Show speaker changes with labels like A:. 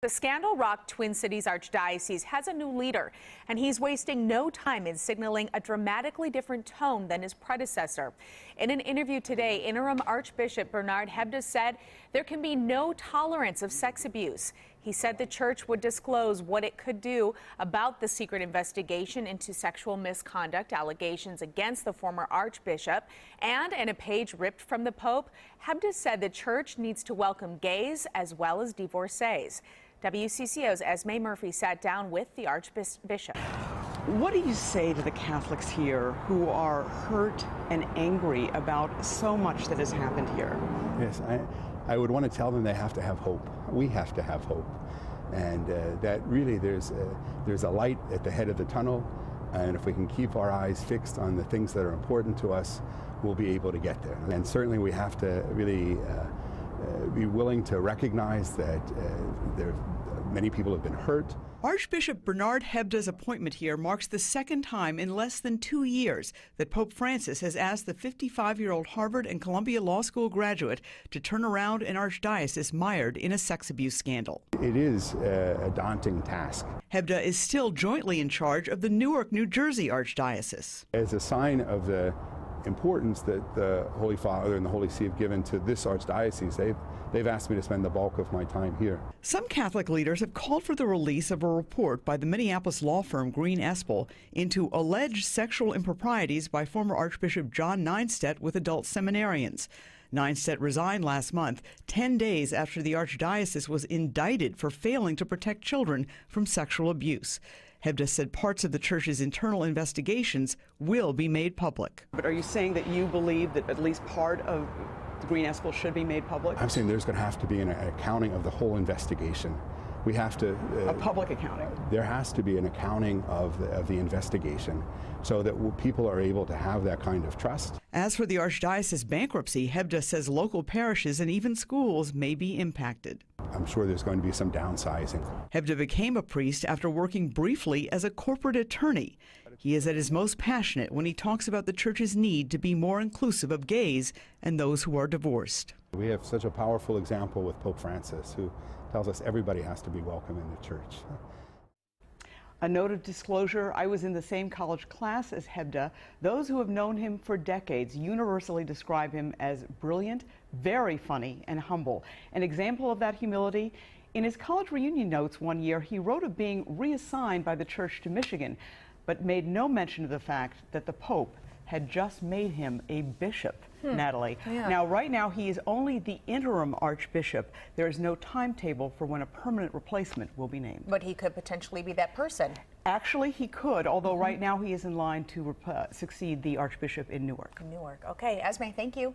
A: The scandal-rocked Twin Cities Archdiocese has a new leader, and he's wasting no time in signaling a dramatically different tone than his predecessor. In an interview today, Interim Archbishop Bernard Hebda said there can be no tolerance of sex abuse. He said the church would disclose what it could do about the secret investigation into sexual misconduct allegations against the former archbishop. And in a page ripped from the Pope, Hebda said the church needs to welcome gays as well as divorcees. WCCO's Esme Murphy sat down with the Archbishop.
B: What do you say to the Catholics here who are hurt and angry about so much that has happened here?
C: Yes, I would want to tell them they have to have hope. We have to have hope. And that really there's a light at the head of the tunnel. And if we can keep our eyes fixed on the things that are important to us, we'll be able to get there. And certainly we have to really be willing to recognize that many people have been hurt.
B: Archbishop Bernard Hebda's appointment here marks the second time in less than 2 years that Pope Francis has asked the 55-year-old Harvard and Columbia Law School graduate to turn around an archdiocese mired in a sex abuse scandal.
C: It is a daunting task.
B: Hebda is still jointly in charge of the Newark, New Jersey Archdiocese.
C: As a sign of the importance that the Holy Father and the Holy See have given to this archdiocese, they've asked me to spend the bulk of my time here.
B: Some Catholic leaders have called for the release of a report by the Minneapolis law firm Green Espel into alleged sexual improprieties by former Archbishop John Nienstedt with adult seminarians. Nienstedt resigned last month, 10 days after the archdiocese was indicted for failing to protect children from sexual abuse. Hebda said parts of the church's internal investigations will be made public. But are you saying that you believe that at least part of the Green Espel should be made public?
C: I'm saying there's going to have to be an accounting of the whole investigation. We have to...
B: a public accounting?
C: There has to be an accounting of the investigation so that people are able to have that kind of trust.
B: As for the archdiocese bankruptcy, Hebda says local parishes and even schools may be impacted.
C: I'm sure there's going to be some downsizing.
B: Hebda became a priest after working briefly as a corporate attorney. He is at his most passionate when he talks about the church's need to be more inclusive of gays and those who are divorced.
C: We have such a powerful example with Pope Francis, who tells us everybody has to be welcome in the church.
B: A note of disclosure, I was in the same college class as Hebda. Those who have known him for decades universally describe him as brilliant, very funny, and humble. An example of that humility, in his college reunion notes one year, he wrote of being reassigned by the church to Michigan, but made no mention of the fact that the Pope had just made him a bishop. Natalie. Yeah. Now, right now, he is only the interim archbishop. There is no timetable for when a permanent replacement will be named.
A: But he could potentially be that person.
B: Actually, he could, although right now he is in line to succeed the archbishop in Newark.
A: Okay, Esme, thank you.